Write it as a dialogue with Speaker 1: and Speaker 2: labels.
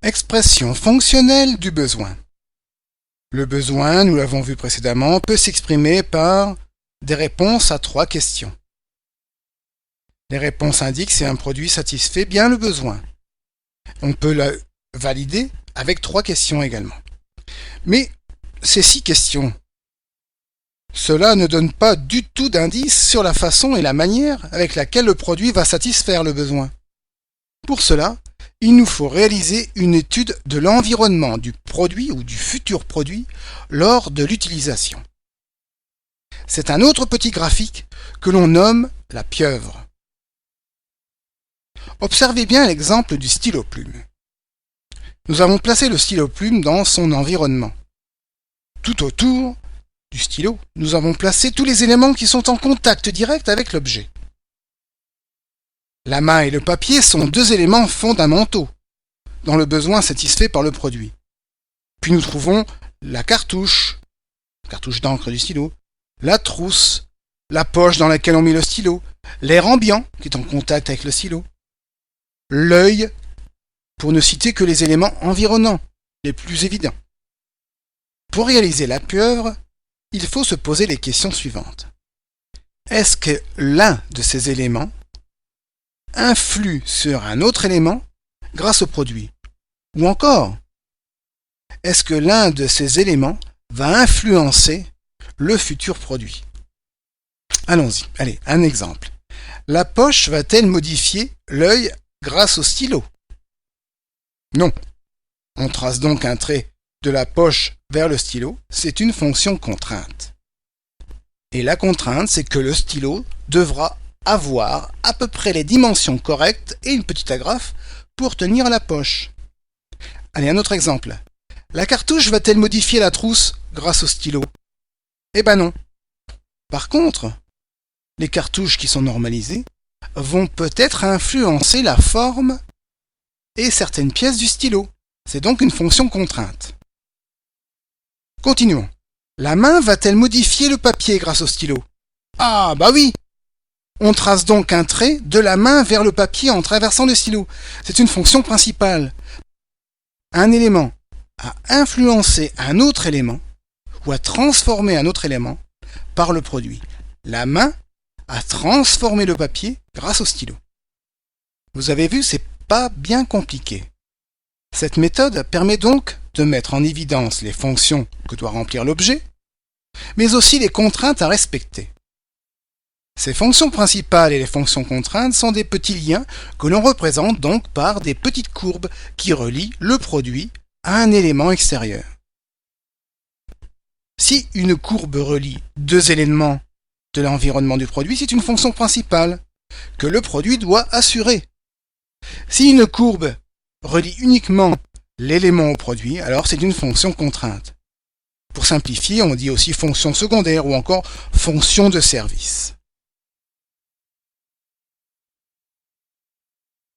Speaker 1: Expression fonctionnelle du besoin. Le besoin, nous l'avons vu précédemment, peut s'exprimer par des réponses à 3 questions. Les réponses indiquent si un produit satisfait bien le besoin. On peut le valider avec 3 questions également. Mais ces 6 questions, cela ne donne pas du tout d'indice sur la façon et la manière avec laquelle le produit va satisfaire le besoin. Pour cela, il nous faut réaliser une étude de l'environnement du produit ou du futur produit lors de l'utilisation. C'est un autre petit graphique que l'on nomme la pieuvre. Observez bien l'exemple du stylo-plume. Nous avons placé le stylo-plume dans son environnement. Tout autour du stylo, nous avons placé tous les éléments qui sont en contact direct avec l'objet. La main et le papier sont 2 éléments fondamentaux dans le besoin satisfait par le produit. Puis nous trouvons la cartouche d'encre du stylo, la trousse, la poche dans laquelle on met le stylo, l'air ambiant qui est en contact avec le stylo, l'œil, pour ne citer que les éléments environnants, les plus évidents. Pour réaliser la pieuvre, il faut se poser les questions suivantes. Est-ce que l'un de ces éléments influe sur un autre élément grâce au produit? Ou encore, est-ce que l'un de ces éléments va influencer le futur produit? Allons-y, allez, un exemple. La poche va-t-elle modifier l'œil grâce au stylo? Non. On trace donc un trait de la poche vers le stylo, c'est une fonction contrainte. Et la contrainte, c'est que le stylo devra avoir à peu près les dimensions correctes et une petite agrafe pour tenir la poche. Allez, un autre exemple. La cartouche va-t-elle modifier la trousse grâce au stylo? Eh ben non. Par contre, les cartouches qui sont normalisées vont peut-être influencer la forme et certaines pièces du stylo. C'est donc une fonction contrainte. Continuons. La main va-t-elle modifier le papier grâce au stylo? Ah, bah oui! On trace donc un trait de la main vers le papier en traversant le stylo. C'est une fonction principale. Un élément a influencé un autre élément ou a transformé un autre élément par le produit. La main a transformé le papier grâce au stylo. Vous avez vu, c'est pas bien compliqué. Cette méthode permet donc de mettre en évidence les fonctions que doit remplir l'objet, mais aussi les contraintes à respecter. Ces fonctions principales et les fonctions contraintes sont des petits liens que l'on représente donc par des petites courbes qui relient le produit à un élément extérieur. Si une courbe relie 2 éléments de l'environnement du produit, c'est une fonction principale que le produit doit assurer. Si une courbe relie uniquement l'élément au produit, alors c'est une fonction contrainte. Pour simplifier, on dit aussi fonction secondaire ou encore fonction de service.